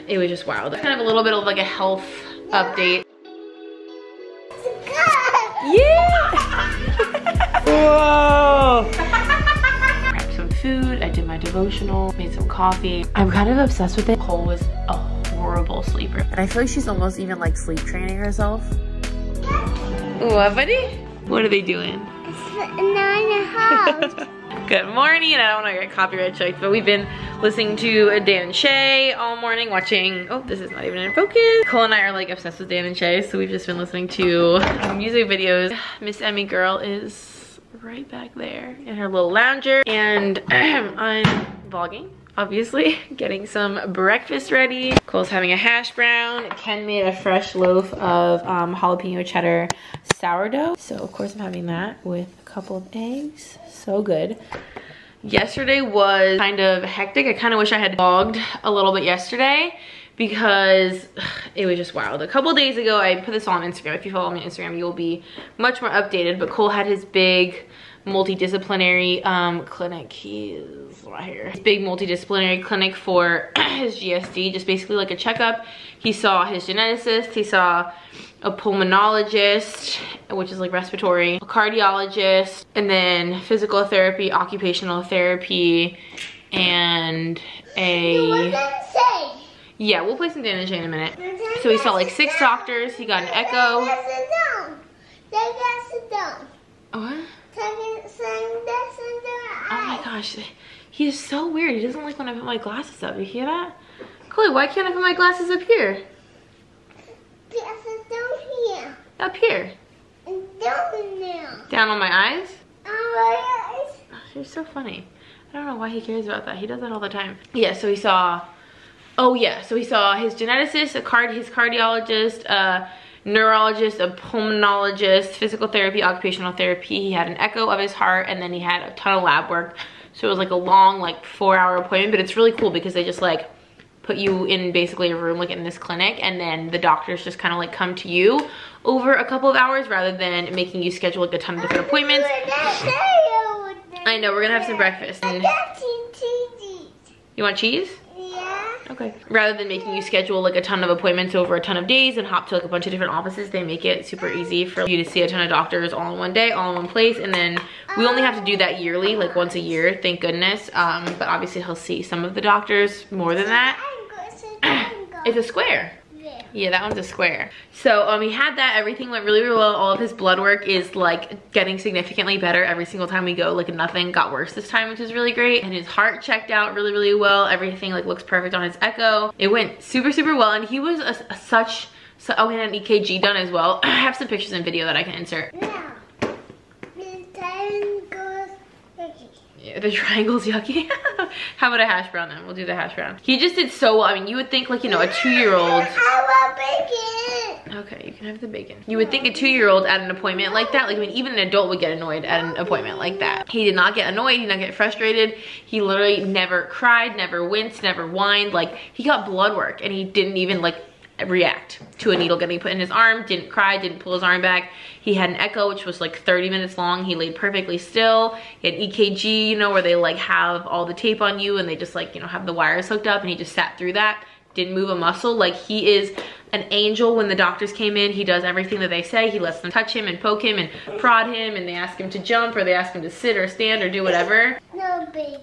It was just wild. Kind of a little bit of like a health update. Yeah! Whoa! Grabbed some food, I did my devotional, made some coffee. I'm kind of obsessed with it. Cole was a horrible sleeper. And I feel like she's almost even like sleep training herself. What, buddy? What are they doing? Good morning, and I don't want to get copyright checked, but we've been listening to Dan and Shay all morning, watching, oh, this is not even in focus. Cole and I are like obsessed with Dan and Shay, so we've just been listening to music videos. Miss Emmy girl is right back there in her little lounger, and I'm vlogging, obviously, getting some breakfast ready. Cole's having a hash brown. Ken made a fresh loaf of jalapeno cheddar sourdough, so of course I'm having that with a couple of eggs. So good. Yesterday was kind of hectic. I kind of wish I had vlogged a little bit yesterday because it was just wild. A couple days ago, I put this on Instagram. If you follow me on Instagram, you'll be much more updated, but Cole had his big multidisciplinary clinic. He's right here. His big multidisciplinary clinic for his GSD, just basically like a checkup. He saw his geneticist, he saw a pulmonologist, which is like respiratory, a cardiologist, and then physical therapy, occupational therapy, and a... Yeah, we'll play some Dan and Shay in a minute. So he saw like 6 doctors, he got an echo. What? Oh my gosh, he is so weird. He doesn't like when I put my glasses up. You hear that? Chloe, why can't I put my glasses up here? Up here. Down on my eyes? Oh, you're so funny. I don't know why he cares about that. He does that all the time. Yeah, so he saw, oh yeah, so he saw his geneticist, his cardiologist, a neurologist, a pulmonologist, physical therapy, occupational therapy. He had an echo of his heart, and then he had a ton of lab work. So it was like a long, like 4-hour appointment, but it's really cool because they just like put you in basically a room like in this clinic, and then the doctors just kind of like come to you over a couple of hours rather than making you schedule like a ton of different appointments. I know, we're gonna have some breakfast. And you want cheese? Yeah. Okay. Rather than making you schedule like a ton of appointments over a ton of days and hop to like a bunch of different offices, they make it super easy for you to see a ton of doctors all in one day, all in one place. And then we only have to do that yearly, like once a year, thank goodness. But obviously he'll see some of the doctors more than that. It's a square. Yeah, that one's a square. So he had that, everything went really, really well. All of his blood work is like getting significantly better every single time we go. Like nothing got worse this time, which is really great. And his heart checked out really, really well. Everything like looks perfect on his echo. It went super, super well. And he was oh, he had an EKG done as well. I have some pictures and video that I can insert. Yeah, the triangle's yucky. How about a hash brown then? We'll do the hash brown. He just did so well. I mean, you would think like, you know, a 2-year-old. I want bacon. Okay, you can have the bacon. You would think a 2-year-old at an appointment like that, like I mean, even an adult would get annoyed at an appointment like that. He did not get annoyed, he did not get frustrated. He literally never cried, never winced, never whined. Like he got blood work and he didn't even like react to a needle getting put in his arm, didn't cry, didn't pull his arm back. He had an echo, which was like 30 minutes long. He laid perfectly still. He had EKG, you know, where they like have all the tape on you and they just like, you know, have the wires hooked up, and he just sat through that, didn't move a muscle. Like he is an angel. When the doctors came in, he does everything that they say. He lets them touch him and poke him and prod him, and they ask him to jump or they ask him to sit or stand or do whatever. No bacon.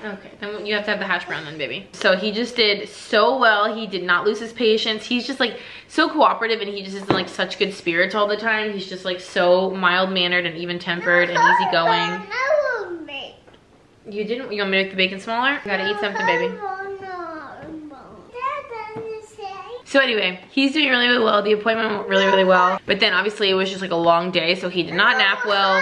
Okay, then you have to have the hash brown then, baby. So he just did so well. He did not lose his patience. He's just like so cooperative, and he just is in like such good spirits all the time. He's just like so mild-mannered and even-tempered and easygoing. You didn't? You want me to make the bacon smaller? You gotta eat something, baby. So anyway, he's doing really, really well. The appointment went really, really well. But then obviously it was just like a long day, so he did not nap well.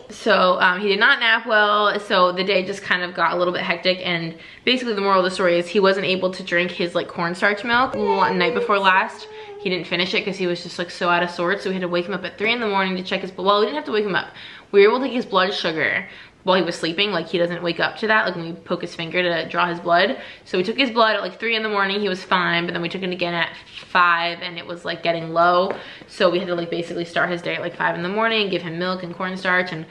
So he did not nap well, so the day just kind of got a little bit hectic, and basically the moral of the story is he wasn't able to drink his like cornstarch milk night before last. He didn't finish it because he was just like so out of sorts, so we had to wake him up at 3 in the morning to check his blood. Well, we didn't have to wake him up. We were able to take his blood sugar while he was sleeping. Like he doesn't wake up to that, like when we poke his finger to draw his blood. So we took his blood at like 3 in the morning, he was fine, but then we took it again at 5 and it was like getting low. So we had to like basically start his day at like 5 in the morning, give him milk and cornstarch, and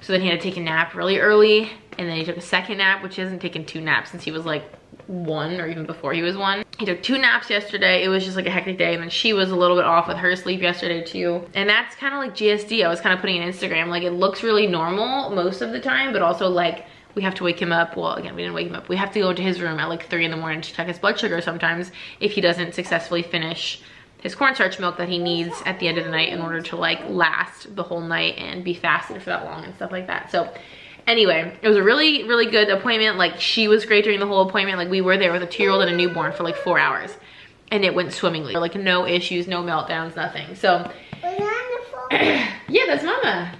so then he had to take a nap really early, and then he took a second nap, which he hasn't taken 2 naps since he was like 1 or even before he was 1. He took 2 naps yesterday. It was just like a hectic day, and then she was a little bit off with her sleep yesterday too. And that's kind of like GSD. I was kind of putting in Instagram, like it looks really normal most of the time, but also like we have to wake him up. Well, again, we didn't wake him up. We have to go into his room at like 3 in the morning to check his blood sugar sometimes if he doesn't successfully finish his cornstarch milk that he needs at the end of the night in order to like last the whole night and be fasted for that long and stuff like that. So anyway, it was a really, really good appointment. Like she was great during the whole appointment. Like we were there with a 2-year-old and a newborn for like 4 hours and it went swimmingly. Like no issues, no meltdowns, nothing. So yeah, that's Mama.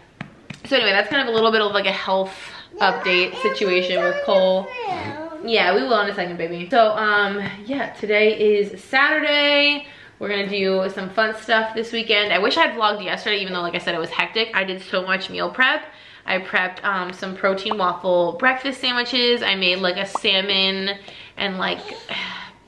So anyway, that's kind of a little bit of like a health update situation with Cole. Yeah, we will in a second, baby. So yeah, today is Saturday. We're gonna do some fun stuff this weekend. I wish I had vlogged yesterday, even though like I said, it was hectic. I did so much meal prep. I prepped some protein waffle breakfast sandwiches. I made like a salmon and like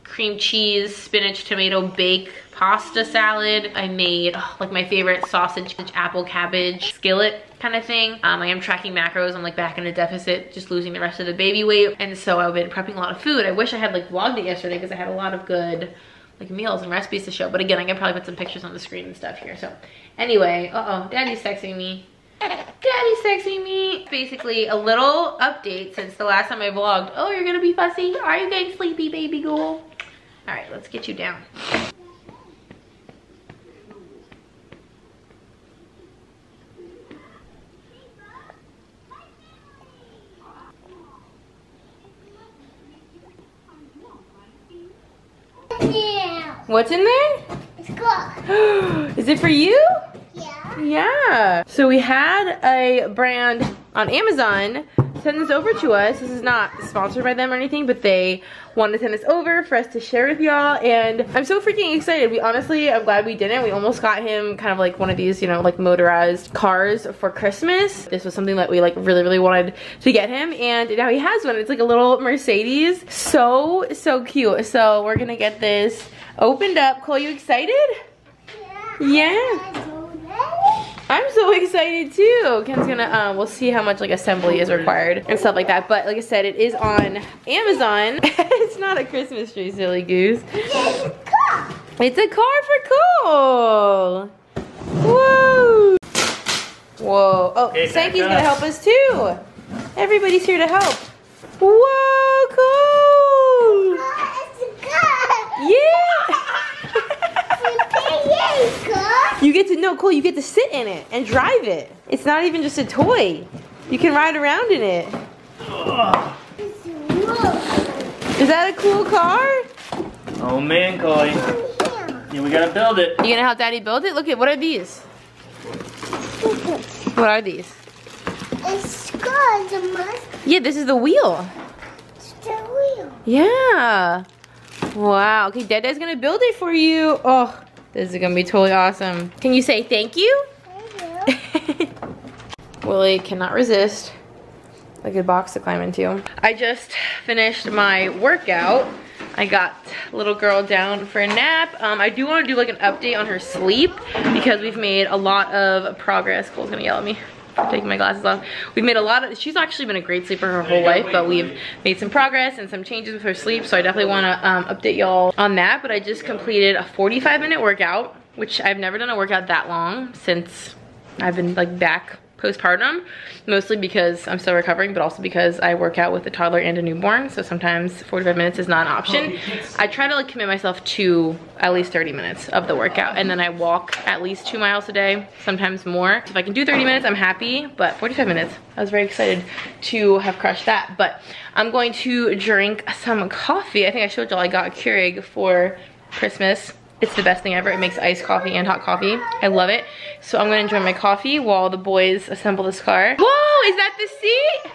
cream cheese, spinach, tomato, bake pasta salad. I made like my favorite sausage, apple, cabbage skillet kind of thing. I am tracking macros. I'm like back in a deficit, just losing the rest of the baby weight. And so I've been prepping a lot of food. I wish I had like vlogged it yesterday because I had a lot of good like meals and recipes to show. But again, I can probably put some pictures on the screen and stuff here. So anyway, Daddy's texting me. Daddy's texting me. Basically a little update since the last time I vlogged. Oh, you're gonna be fussy? Are you getting sleepy, baby girl? All right, let's get you down. What's in there? It's good. Is it for you? Yeah. Yeah. So we had a brand on Amazon send this over to us. This is not sponsored by them or anything, but they wanted to send this over for us to share with y'all, and I'm so freaking excited. We honestly, I'm glad we didn't. We almost got him kind of like one of these, you know, like motorized cars for Christmas. This was something that we like really wanted to get him, and now he has one. It's like a little Mercedes. So cute. So we're gonna get this opened up. Cole, you excited? Yeah. I'm so excited too. Ken's gonna, we'll see how much like assembly is required and stuff like that. But like I said, it is on Amazon. It's not a Christmas tree, silly goose. It's a car for Cole. Whoa. Whoa. Oh, Okay, Sankey's gonna help us too. Everybody's here to help. Whoa, Cole. Yeah. You get to know, Cole, you get to sit in it and drive it. It's not even just a toy. You can ride around in it. Is that a cool car? Oh man, Coley. Yeah, we gotta build it. You gonna help Daddy build it? Look at, what are these? What are these? It's good. Yeah, this is the wheel. It's the wheel. Yeah. Wow. Okay, Dada's gonna build it for you. Oh, this is gonna be totally awesome. Can you say thank you? Thank you. Willie cannot resist a good box to climb into. I just finished my workout. I got little girl down for a nap. I do want to do like an update on her sleep because we've made a lot of progress. Cole's gonna yell at me for taking my glasses off. We've made a lot of, she's actually been a great sleeper her whole life, but we've made some progress and some changes with her sleep, so I definitely want to update y'all on that. But I just completed a 45-minute workout, which I've never done a workout that long since I've been like back postpartum, mostly because I'm still recovering, but also because I work out with a toddler and a newborn, so sometimes 45 minutes is not an option. I try to like commit myself to at least 30 minutes of the workout, and then I walk at least 2 miles a day, sometimes more. If I can do 30 minutes, I'm happy, but 45 minutes, I was very excited to have crushed that. But I'm going to drink some coffee. I think I showed y'all I got a Keurig for Christmas. It's the best thing ever. It makes iced coffee and hot coffee. I love it. So I'm gonna enjoy my coffee while the boys assemble this car. Whoa, is that the seat?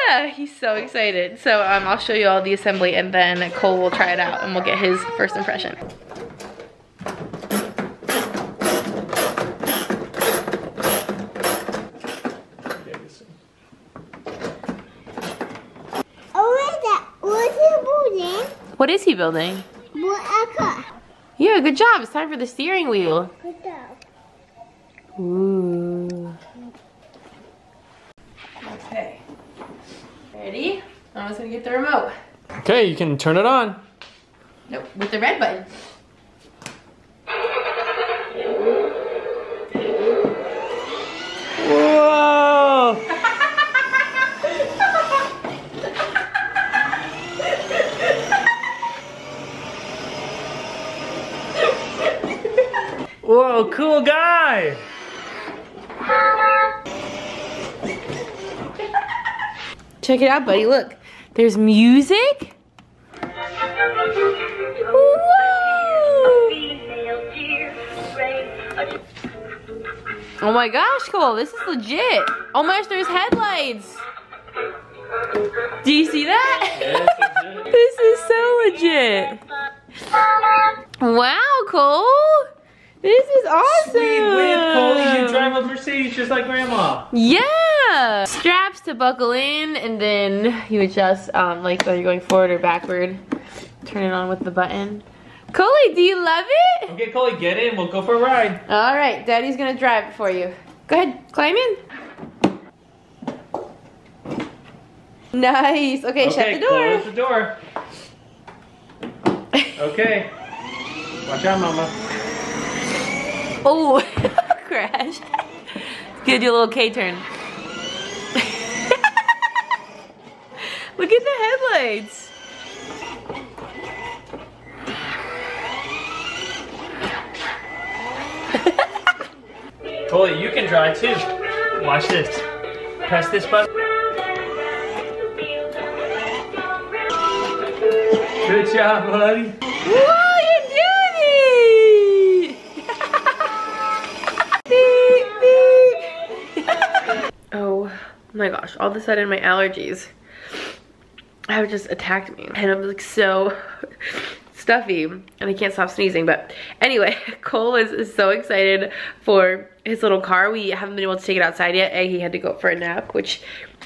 Yeah, he's so excited. So I'll show you all the assembly, and then Cole will try it out and we'll get his first impression. What is he building? Car. Yeah, good job. It's time for the steering wheel. Good job. Ooh. Okay. Ready? I'm just gonna get the remote. Okay, you can turn it on. Nope, with the red button. Whoa! Whoa, cool guy! Check it out, buddy. Look, there's music. Whoa! Oh my gosh, Cole, this is legit. Oh my gosh, there's headlights. Do you see that? This is so legit. Wow, Cole. This is awesome. Sweet whip, Coley. You drive a Mercedes just like Grandma. Yeah. Straps to buckle in, and then you adjust like whether you're going forward or backward. Turn it on with the button. Coley, do you love it? Okay, Coley, get in. We'll go for a ride. All right, Daddy's gonna drive it for you. Go ahead, climb in. Nice. Okay, shut the door. Close the door. Okay. Watch out, Mama. Oh, crash. Gonna do a little K-turn. Look at the headlights. Coley, you can drive too. Watch this. Press this button. Good job, buddy. Whoa, you're doing it! Beep, beep. Oh my gosh, all of a sudden my allergies have just attacked me. And I'm like so stuffy and I can't stop sneezing. But anyway, Cole is so excited for his little car. We haven't been able to take it outside yet. He had to go for a nap, which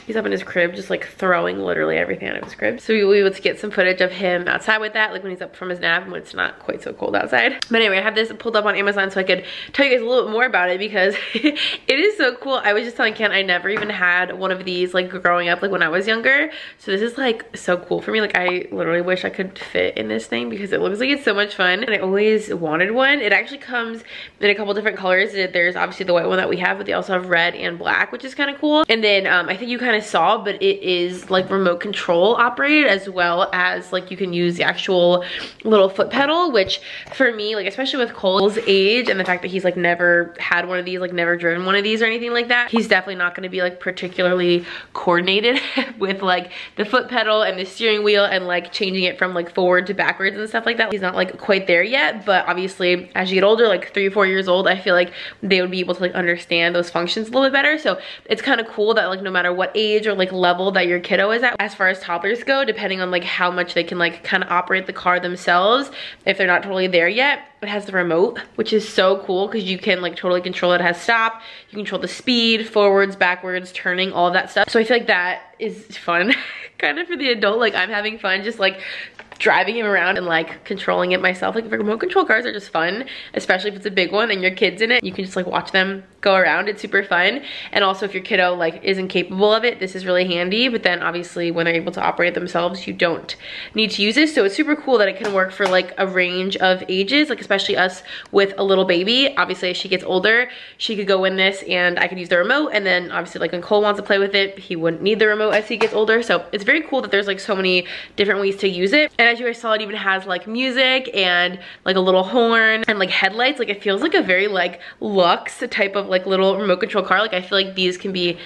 he's up in his crib just like throwing literally everything out of his crib. So we will be able to get some footage of him outside with that, like when he's up from his nap and when it's not quite so cold outside. But anyway, I have this pulled up on Amazon so I could tell you guys a little bit more about it because it is so cool. I was just telling Ken I never even had one of these like growing up, like when I was younger. So this is like so cool for me. Like I literally wish I could fit in this thing because it looks like it's so much fun and I always wanted one. It actually comes in a couple different colors. There's obviously the white one that we have, but they also have red and black, which is kind of cool. And then I think you kind of saw, but it is like remote control operated, as well as like you can use the actual little foot pedal, which for me, like especially with Cole's age and the fact that he's like never had one of these, like never driven one of these or anything like that, he's definitely not going to be like particularly coordinated with like the foot pedal and the steering wheel and like changing it from like forward to backwards and stuff like that. He's not like quite there yet, but obviously as you get older, like 3 or 4 years old, I feel like they would be able to like understand those functions a little bit better. So it's kind of cool that like no matter what age or like level that your kiddo is at, as far as toddlers go, depending on like how much they can like kind of operate the car themselves, if they're not totally there yet, it has the remote, which is so cool because you can like totally control it. It has stop, you control the speed, forwards, backwards, turning, all of that stuff. So I feel like that is fun kind of for the adult. Like I'm having fun just like driving him around and like controlling it myself. Like remote control cars are just fun, especially if it's a big one and your kid's in it. You can just like watch them go around. It's super fun. And also if your kiddo like isn't capable of it, this is really handy. But then obviously when they're able to operate it themselves, you don't need to use this. So it's super cool that it can work for like a range of ages, like especially us with a little baby. Obviously as she gets older, she could go in this and I could use the remote. And then obviously like when Cole wants to play with it, he wouldn't need the remote as he gets older. So it's very cool that there's like so many different ways to use it. And as you guys saw, it even has like music and like a little horn and like headlights. Like it feels like a very like luxe type of like little remote control car. Like I feel like these can be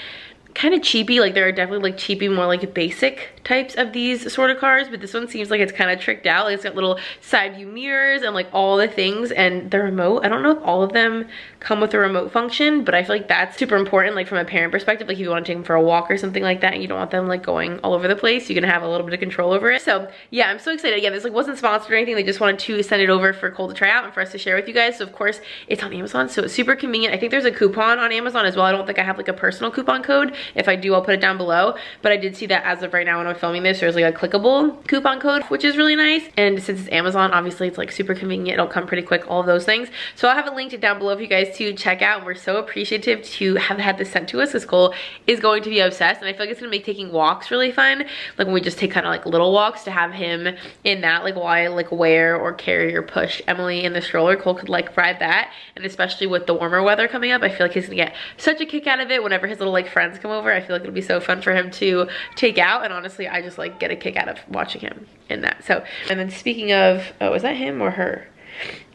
kind of cheapy. Like there are definitely like cheapy, more like basic types of these sort of cars, but this one seems like it's kind of tricked out. Like it's got little side view mirrors and like all the things, and the remote, I don't know if all of them come with a remote function, but I feel like that's super important, like from a parent perspective. Like if you want to take them for a walk or something like that and you don't want them like going all over the place, you can have a little bit of control over it. So yeah, I'm so excited. Again, this like wasn't sponsored or anything. They just wanted to send it over for Cole to try out and for us to share with you guys. So of course it's on Amazon, so it's super convenient. I think there's a coupon on Amazon as well. I don't think I have like a personal coupon code, If I do, I'll put it down below. But I did see that as of right now when I'm filming this, there's like a clickable coupon code, which is really nice. And since it's Amazon, obviously it's like super convenient. It'll come pretty quick, all of those things. So I'll have it linked down below for you guys to check out. And we're so appreciative to have had this sent to us, because Cole is going to be obsessed. And I feel like it's gonna make taking walks really fun. Like when we just take kind of like little walks, to have him in that, like while I like wear or carry or push Emily in the stroller. Cole could like ride that. And especially with the warmer weather coming up, I feel like he's gonna get such a kick out of it whenever his little like friends come over. I feel like it'll be so fun for him to take out. And honestly, I just like get a kick out of watching him in that. So, and then speaking of, oh, is that him or her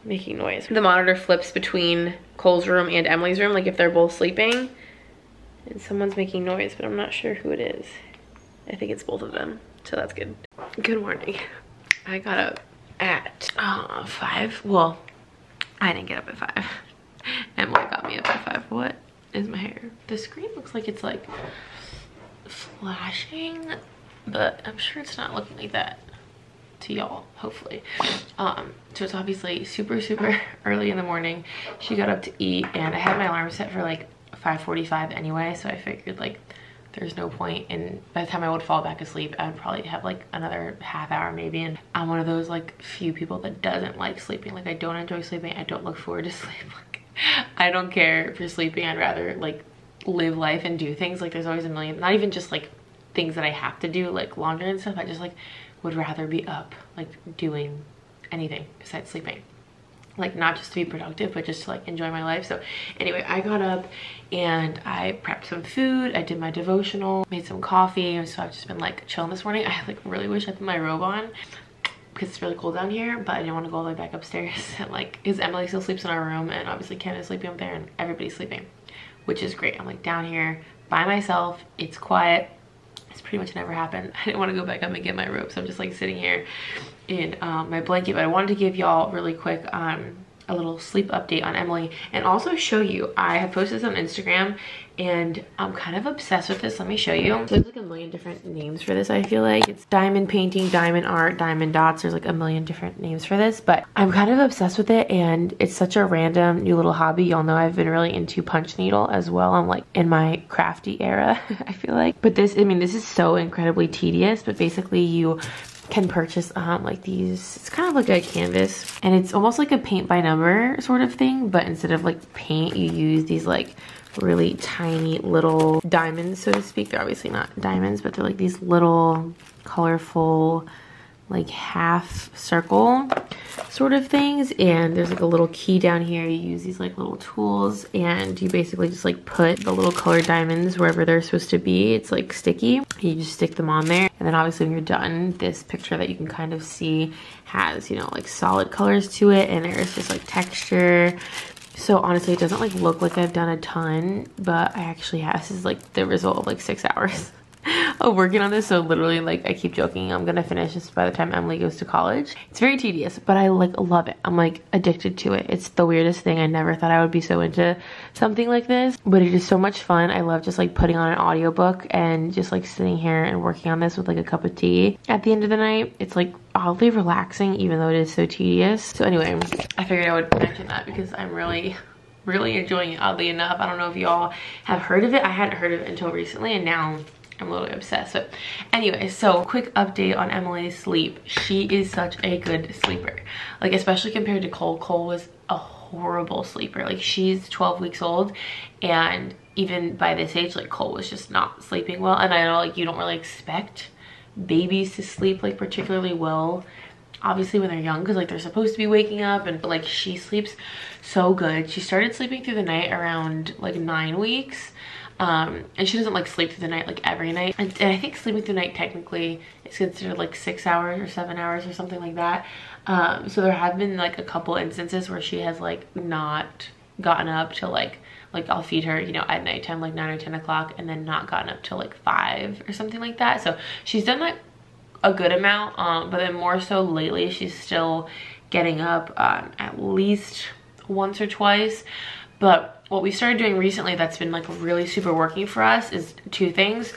making noise? The monitor flips between Cole's room and Emily's room, like if they're both sleeping. And someone's making noise, but I'm not sure who it is. I think it's both of them, so that's good. Good morning. I got up at 5. Well, I didn't get up at 5. Emily got me up at 5. What is my hair? The screen looks like it's like flashing, but I'm sure it's not looking like that to y'all, hopefully. So it's obviously super early in the morning. She got up to eat, and I had my alarm set for like 5:45 anyway, so I figured like there's no point, and by the time I would fall back asleep, I would probably have like another half hour maybe. And I'm one of those like few people that doesn't like sleeping. Like I don't enjoy sleeping. I don't look forward to sleep. Like I don't care for sleeping. I'd rather like live life and do things. Like there's always a million, not even just like things that I have to do like laundry and stuff. I just like would rather be up like doing anything besides sleeping. Like not just to be productive, but just to like enjoy my life. So anyway, I got up and I prepped some food. I did my devotional, made some coffee. So I've just been like chilling this morning. I like really wish I put my robe on because it's really cold down here, but I didn't want to go all the way back upstairs. And like, because Emily still sleeps in our room, and obviously Ken is sleeping up there, and everybody's sleeping, which is great. I'm like down here by myself. It's quiet. It's pretty much never happened. I didn't want to go back up and get my robe, so I'm just like sitting here in my blanket. But I wanted to give y'all really quick a little sleep update on Emily, and also show you, I have posted this on Instagram and I'm kind of obsessed with this. Let me show you. So there's like a million different names for this. I feel like it's diamond painting, diamond art, diamond dots. There's like a million different names for this, but I'm kind of obsessed with it, and it's such a random new little hobby. Y'all know I've been really into punch needle as well. I'm like in my crafty era, I feel like. But this, I mean, this is so incredibly tedious, but basically you can purchase like these, it's kind of like a canvas, and it's almost like a paint by number sort of thing, but instead of like paint, you use these like really tiny little diamonds, so to speak. They're obviously not diamonds, but they're like these little colorful like half circle sort of things, and there's like a little key down here. You use these like little tools, and you basically just like put the little colored diamonds wherever they're supposed to be. It's like sticky. You just stick them on there, and then obviously when you're done, this picture that you can kind of see has, you know, like solid colors to it, and there's just like texture. So honestly, it doesn't like look like I've done a ton, but I actually have. This is like the result of like 6 hours of working on this. So literally, like, I keep joking, I'm gonna finish this by the time Emily goes to college. It's very tedious, but I like love it. I'm like addicted to it. It's the weirdest thing. I never thought I would be so into something like this, but it is so much fun. I love just like putting on an audiobook and just like sitting here and working on this with like a cup of tea at the end of the night. It's like oddly relaxing, even though it is so tedious. So anyway, I figured I would mention that because I'm really enjoying it, oddly enough. I don't know if y'all have heard of it. I hadn't heard of it until recently, and now I'm a little obsessed. But anyway, so quick update on Emily's sleep. She is such a good sleeper, like especially compared to Cole. Cole was a horrible sleeper. Like she's 12 weeks old, and even by this age, like Cole was just not sleeping well. And I know like you don't really expect babies to sleep like particularly well, obviously when they're young, because like they're supposed to be waking up, and but like she sleeps so good. She started sleeping through the night around like 9 weeks. And she doesn't like sleep through the night like every night, and I think sleeping through the night technically is considered like 6 hours or 7 hours or something like that. So there have been like a couple instances where she has like not gotten up till like I'll feed her, you know, at nighttime like 9 or 10 o'clock, and then not gotten up till like 5 or something like that. So she's done like a good amount, but then more so lately she's still getting up at least once or twice. But what we started doing recently that's been like really super working for us is 2 things.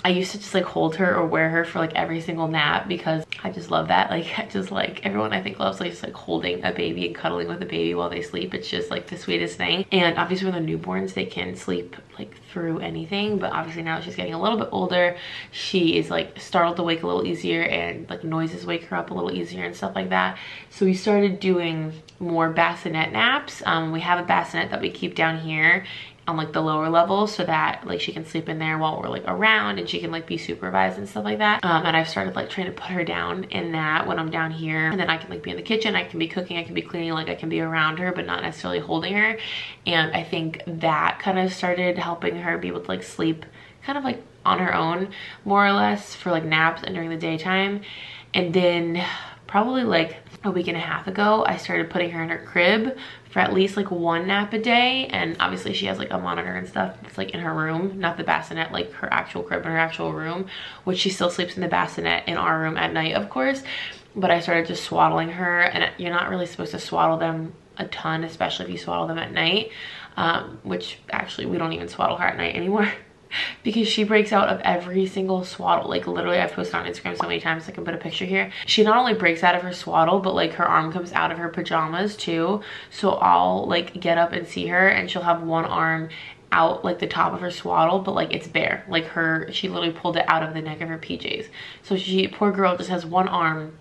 I used to just like hold her or wear her for like every single nap because I just love that. Like I just like, everyone I think loves like just like holding a baby and cuddling with a baby while they sleep. It's just like the sweetest thing. And obviously when they're newborns, they can sleep like through anything, but obviously now she's getting a little bit older, she is like startled to wake a little easier, and like noises wake her up a little easier and stuff like that. So we started doing more bassinet naps. We have a bassinet that we keep down here on like the lower level so that like she can sleep in there while we're like around, and she can like be supervised and stuff like that. And I've started like trying to put her down in that when I'm down here, and then I can like be in the kitchen, I can be cooking, I can be cleaning, like I can be around her but not necessarily holding her. And I think that kind of started helping her be able to like sleep kind of like on her own more or less for like naps and during the daytime. And then probably like a week and a half ago, I started putting her in her crib for at least like one nap a day. And obviously she has like a monitor and stuff. It's like in her room, not the bassinet, like her actual crib in her actual room, which she still sleeps in the bassinet in our room at night, of course. But I started just swaddling her, and you're not really supposed to swaddle them a ton, especially if you swaddle them at night, which actually we don't even swaddle her at night anymore. Because she breaks out of every single swaddle. Like literally, I've posted on Instagram so many times, I can put a picture here. She not only breaks out of her swaddle, but like her arm comes out of her pajamas too. So I'll like get up and see her, and she'll have one arm out like the top of her swaddle, but like it's bare. Like she literally pulled it out of the neck of her PJs. So she, poor girl, just has one arm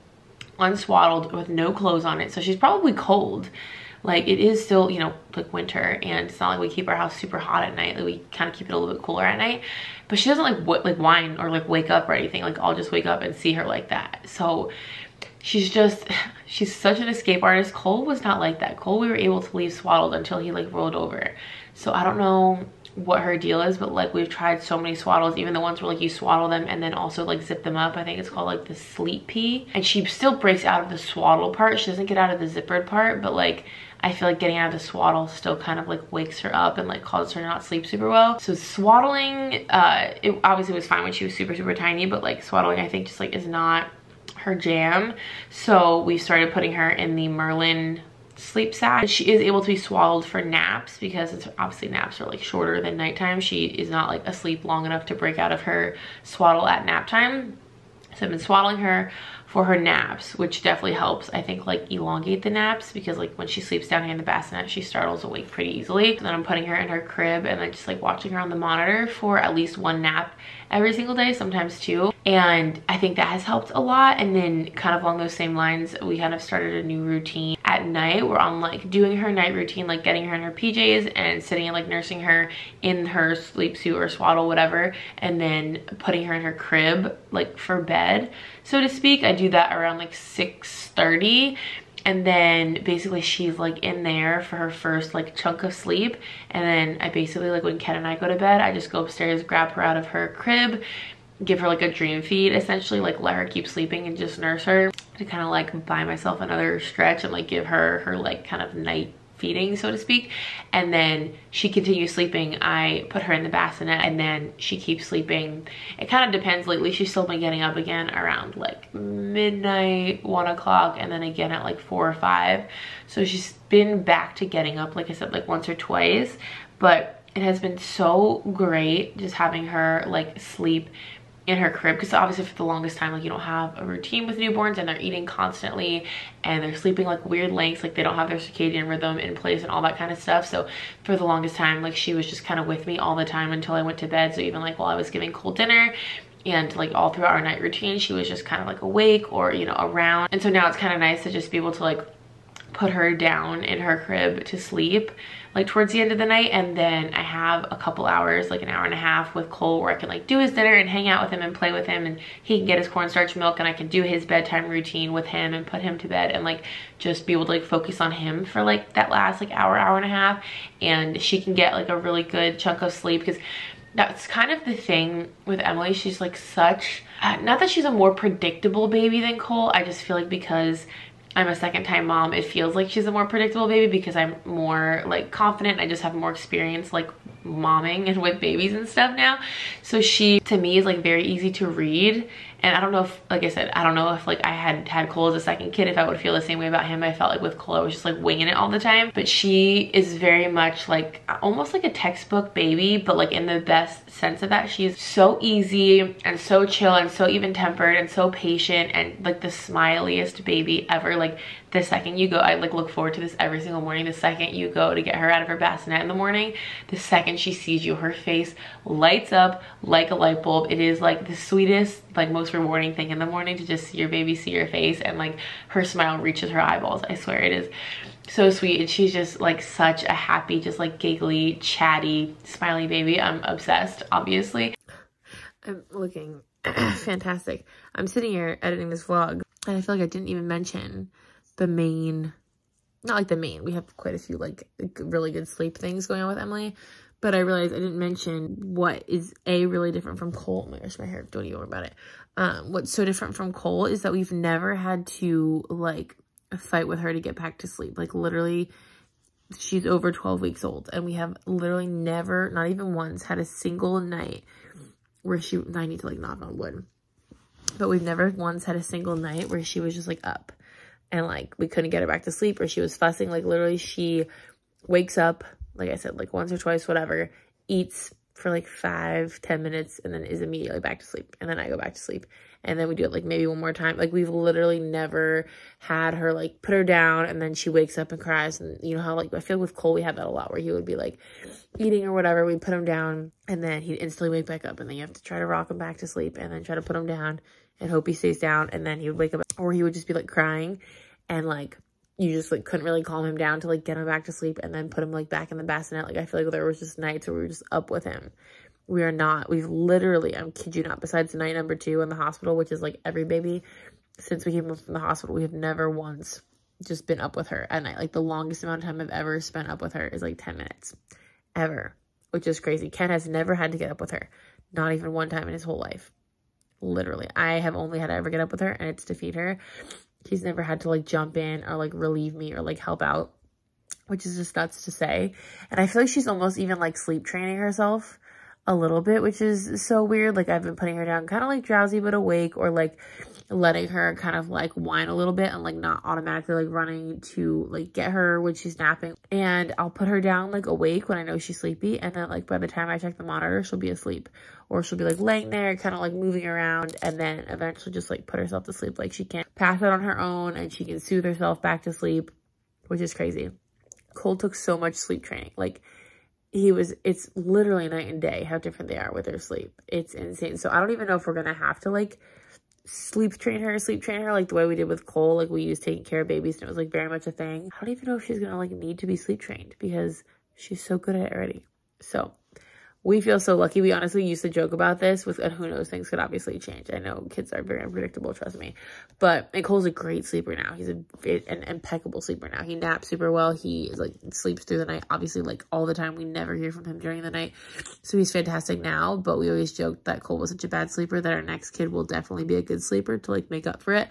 unswaddled with no clothes on it. So she's probably cold. Like it is still, you know, like winter, and it's not like we keep our house super hot at night. Like we kind of keep it a little bit cooler at night, but she doesn't like whine or like wake up or anything. Like I'll just wake up and see her like that. So she's such an escape artist. Cole was not like that. Cole, we were able to leave swaddled until he like rolled over. So I don't know what her deal is, but like we've tried so many swaddles, even the ones where like you swaddle them and then also like zip them up. I think it's called like the sleep pee, and she still breaks out of the swaddle part. She doesn't get out of the zippered part, but like I feel like getting out of the swaddle still kind of like wakes her up and like causes her to not sleep super well. So swaddling, it obviously was fine when she was super tiny, but like swaddling I think just like is not her jam. So we started putting her in the Merlin sleep sack. She is able to be swaddled for naps because it's obviously naps are like shorter than nighttime. She is not like asleep long enough to break out of her swaddle at nap time. So I've been swaddling her for her naps, which definitely helps, I think, like elongate the naps, because like when she sleeps down here in the bassinet, she startles awake pretty easily. And then I'm putting her in her crib and then just like watching her on the monitor for at least one nap every single day, sometimes two. And I think that has helped a lot. And then kind of along those same lines, we kind of started a new routine at night where I'm like doing her night routine, like getting her in her PJs and sitting and like nursing her in her sleep suit or swaddle, whatever, and then putting her in her crib like for bed, so to speak. I do that around like 6:30, and then basically she's like in there for her first like chunk of sleep. And then I basically, like when Ken and I go to bed, I just go upstairs, grab her out of her crib, give her like a dream feed, essentially, like let her keep sleeping and just nurse her to kind of like buy myself another stretch and like give her like kind of night feeding, so to speak. And then she continues sleeping. I put her in the bassinet and then she keeps sleeping. It kind of depends. Lately she's still been getting up again around like midnight, 1 o'clock, and then again at like 4 or 5. So she's been back to getting up, like I said, like once or twice. But it has been so great just having her like sleep in her crib, because obviously for the longest time, like you don't have a routine with newborns and they're eating constantly and they're sleeping like weird lengths, like they don't have their circadian rhythm in place and all that kind of stuff. So for the longest time, like she was just kind of with me all the time until I went to bed. So even like while I was giving Cole dinner and like all throughout our night routine, she was just kind of like awake or, you know, around. And so now it's kind of nice to just be able to like put her down in her crib to sleep like towards the end of the night. And then I have a couple hours, like an hour and a half with Cole, where I can like do his dinner and hang out with him and play with him, and he can get his cornstarch milk, and I can do his bedtime routine with him and put him to bed and like just be able to like focus on him for like that last like hour and a half. And she can get like a really good chunk of sleep, because that's kind of the thing with Emily. She's like such, not that she's a more predictable baby than Cole, I just feel like because I'm a second-time mom, it feels like she's a more predictable baby because I'm more like confident. I just have more experience like momming and with babies and stuff now. So she, to me, is like very easy to read. And I don't know if, like I said, I don't know if like I had Cole as a second kid, if I would feel the same way about him. I felt like with Cole, I was just like winging it all the time. But she is very much like, almost like a textbook baby, but like in the best sense of that. She's so easy and so chill and so even tempered and so patient and like the smiliest baby ever. Like the second you go, I like look forward to this every single morning. The second you go to get her out of her bassinet in the morning, the second she sees you, her face lights up like a light bulb. It is like the sweetest, like most rewarding thing in the morning to just see your baby, see your face, and like her smile reaches her eyeballs. I swear it is so sweet. And she's just like such a happy, just like giggly, chatty, smiley baby. I'm obsessed, obviously. I'm looking fantastic. I'm sitting here editing this vlog and I feel like I didn't even mention the main, not like the main, we have quite a few like really good sleep things going on with Emily, but I realized I didn't mention what is really different from Cole. Oh my gosh, my hair, don't even worry about it. What's so different from Cole is that we've never had to like fight with her to get back to sleep. Like literally, she's over 12 weeks old and we have literally never, not even once, had a single night where I need to like knock on wood, but we've never once had a single night where she was just like up and like we couldn't get her back to sleep or she was fussing. Like literally she wakes up, like I said, like once or twice, whatever, eats for like 5-10 minutes and then is immediately back to sleep. And then I go back to sleep and then we do it like maybe one more time. Like we've literally never had her like put her down and then she wakes up and cries. And you know how like I feel with Cole we had that a lot where he would be like eating or whatever, we put him down and then he'd instantly wake back up and then you have to try to rock him back to sleep and then try to put him down and hope he stays down and then he would wake up, or he would just be like crying and like you just like couldn't really calm him down to like get him back to sleep and then put him like back in the bassinet. Like I feel like there was just nights where we were just up with him. We've literally, I'm kid you not, besides night number 2 in the hospital, which is like every baby since we came home from the hospital, we have never once just been up with her at night. Like the longest amount of time I've ever spent up with her is like 10 minutes ever, which is crazy. Ken has never had to get up with her, not even one time in his whole life. Literally, I have only had to ever get up with her and it's to feed her. He's never had to like jump in or like relieve me or like help out, which is just nuts to say. And I feel like she's almost even like sleep training herself a little bit, which is so weird. Like I've been putting her down kind of like drowsy but awake, or like letting her kind of like whine a little bit and like not automatically like running to like get her when she's napping. And I'll put her down like awake when I know she's sleepy, and then like by the time I check the monitor she'll be asleep, or she'll be like laying there kind of like moving around, and then eventually just like put herself to sleep. Like she can't pass out on her own and she can soothe herself back to sleep, which is crazy. Cole took so much sleep training. Like it's literally night and day how different they are with their sleep. It's insane. So I don't even know if we're gonna have to like sleep train her like the way we did with Cole. Like we used taking care of babies and it was like very much a thing. I don't even know if she's gonna like need to be sleep trained because she's so good at it already. So we feel so lucky. We honestly used to joke about this and who knows, things could obviously change. I know kids are very unpredictable, trust me. And Cole's a great sleeper now. He's an impeccable sleeper now. He naps super well. He is like sleeps through the night, obviously like all the time. We never hear from him during the night. So he's fantastic now, but we always joked that Cole was such a bad sleeper that our next kid will definitely be a good sleeper to like make up for it.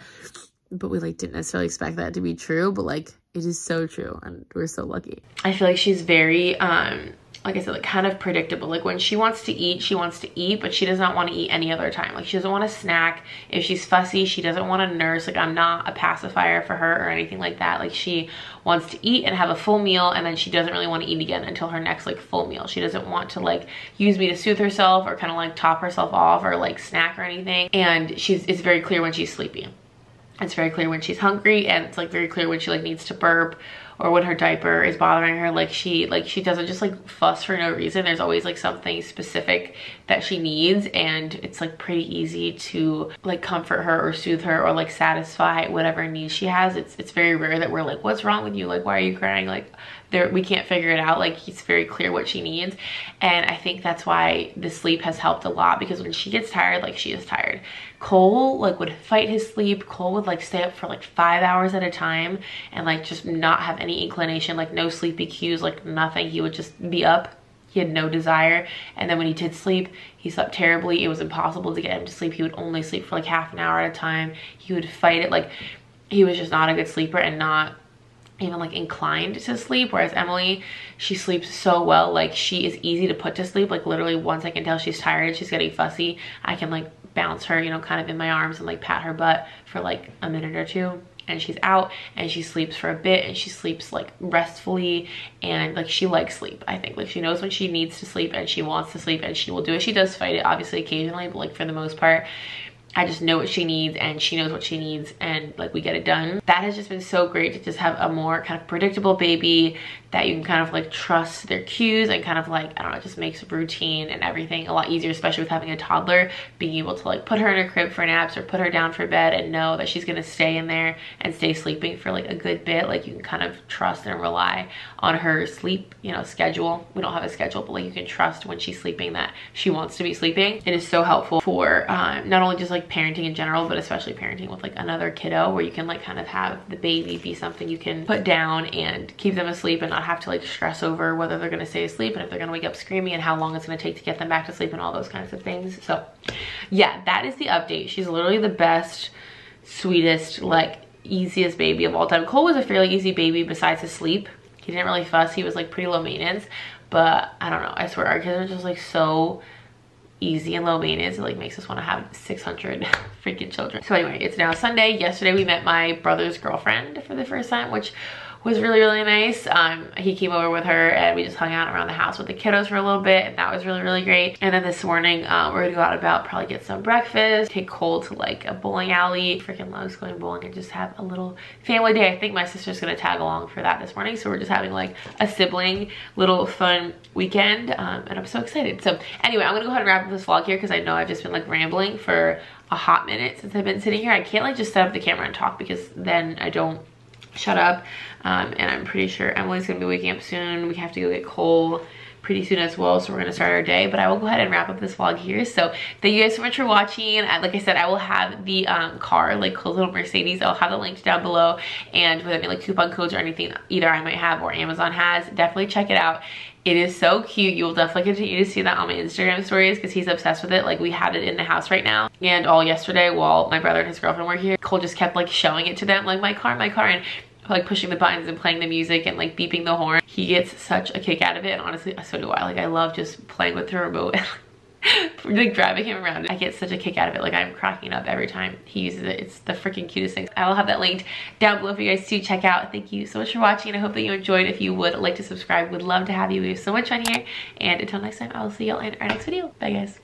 But we like didn't necessarily expect that to be true, but like it is so true and we're so lucky. I feel like she's very like I said, like kind of predictable. Like when she wants to eat, she wants to eat, but she does not want to eat any other time. Like she doesn't want to snack. If she's fussy, she doesn't want to nurse. Like I'm not a pacifier for her or anything like that. Like she wants to eat and have a full meal, and then she doesn't really want to eat again until her next like full meal. She doesn't want to like use me to soothe herself or kind of like top herself off or like snack or anything. And it's very clear when she's sleepy. It's very clear when she's hungry, and it's like very clear when she like needs to burp or when her diaper is bothering her. Like she doesn't just like fuss for no reason. There's always like something specific that she needs, and it's like pretty easy to like comfort her or soothe her or like satisfy whatever needs she has. It's very rare that we're like, what's wrong with you? Like, why are you crying? Like we can't figure it out. Like it's very clear what she needs. And I think that's why the sleep has helped a lot, because when she gets tired, like she is tired. Cole like would fight his sleep. Cole would like stay up for like 5 hours at a time and like just not have any inclination, like no sleepy cues, like nothing. He would just be up. He had no desire. And then when he did sleep, he slept terribly. It was impossible to get him to sleep. He would only sleep for like half an hour at a time. He would fight it. Like he was just not a good sleeper and not even like inclined to sleep, whereas Emily, she sleeps so well. Like she is easy to put to sleep. Like literally once I can tell she's tired and she's getting fussy, I can like bounce her, you know, kind of in my arms and like pat her butt for like a minute or two, and she's out and she sleeps for a bit, and she sleeps like restfully, and like she likes sleep. I think like she knows when she needs to sleep and she wants to sleep, and she will do it. She does fight it obviously occasionally, but like for the most part, I just know what she needs and she knows what she needs, and like we get it done. That has just been so great to just have a more kind of predictable baby that you can kind of like trust their cues, and kind of like, I don't know, it just makes routine and everything a lot easier, especially with having a toddler, being able to like put her in her crib for naps or put her down for bed and know that she's gonna stay in there and stay sleeping for like a good bit. Like you can kind of trust and rely on her sleep, you know, schedule. We don't have a schedule, but like you can trust when she's sleeping that she wants to be sleeping. It is so helpful for not only just like parenting in general, but especially parenting with like another kiddo, where you can like kind of have the baby be something you can put down and keep them asleep and not have to like stress over whether they're going to stay asleep and if they're going to wake up screaming and how long it's going to take to get them back to sleep and all those kinds of things. So yeah, that is the update. She's literally the best, sweetest, like easiest baby of all time. Cole was a fairly easy baby besides his sleep. He didn't really fuss. He was like pretty low maintenance, but I don't know, I swear our kids are just like so easy and low maintenance. It like makes us want to have 600 freaking children. So anyway, it's now Sunday. Yesterday we met my brother's girlfriend for the first time, which was really, really nice. He came over with her and we just hung out around the house with the kiddos for a little bit, and that was really, really great. And then this morning, we're gonna go out and about, probably get some breakfast, take Cole to like a bowling alley. Freaking loves going bowling, and just have a little family day. I think my sister's gonna tag along for that this morning, so we're just having like a sibling little fun weekend, and I'm so excited. So anyway, I'm gonna go ahead and wrap up this vlog here because I know I've just been like rambling for a hot minute since I've been sitting here. I can't like just set up the camera and talk because then I don't shut up. And I'm pretty sure Emily's gonna be waking up soon. We have to go get Cole pretty soon as well, so we're gonna start our day. But I will go ahead and wrap up this vlog here. So thank you guys so much for watching. Like I said, I will have the car, like Cole's little Mercedes, I'll have the links down below, and with any like coupon codes or anything either I might have or Amazon has, definitely check it out. It is so cute. You will definitely continue to see that on my Instagram stories because he's obsessed with it. Like we have it in the house right now, and all yesterday while my brother and his girlfriend were here, Cole just kept like showing it to them, like my car, and like pushing the buttons and playing the music and like beeping the horn. He gets such a kick out of it, and honestly so do I. Like I love just playing with the remote and like driving him around. I get such a kick out of it. Like I'm cracking up every time he uses it. It's the freaking cutest thing. I will have that linked down below for you guys to check out. Thank you so much for watching, and I hope that you enjoyed. If you would like to subscribe, would love to have you. We have so much fun here, and until next time, I will see y'all in our next video. Bye guys.